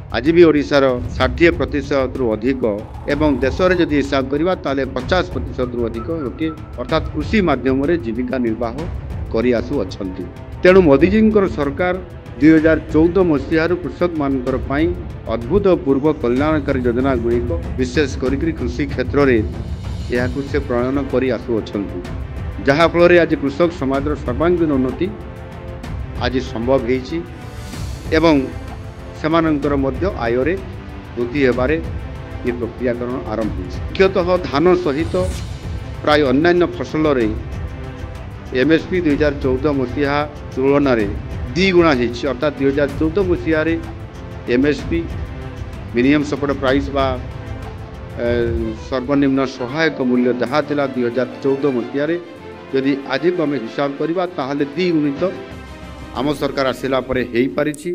आज भी ओडिशार 60% रु अधिक एवं देश में जदि हिसाब करवा ताले 50% रु अधिक लोके अर्थात कृषि माध्यम जीविका निर्वाह कर आसुअछंती। तेणु मोदीजी सरकार 2014 मसीहार कृषक मानकर अद्भुतपूर्व कल्याणकारी योजना गुड़िक विशेष करी कृषि क्षेत्र में यह से प्रणयन कर आसुअछंती, जहाँफल आज कृषक समाज सर्वांगीन उन्नति आज संभव होइछि एवं सेमानंकर मध्य आयरे वृद्धि हेबारे ये प्रक्रियाकरण आरंभ होइछि। मुख्यतः धान सहित प्राय अन्यान्य फसल एमएसपी 2014 मसीहा तुलन में 2 गुणा होइछि। अर्थात 2014 मसीह एमएसपी मिनिमम सपोर्ट प्राइस बा सर्वनिम्न सहायक मूल्य जहाँ थिला 2014 मसीह यदि आज आम हिसाब करवा ताहले 2 गुणित आम सरकार आसिला परे हेई पारिछि।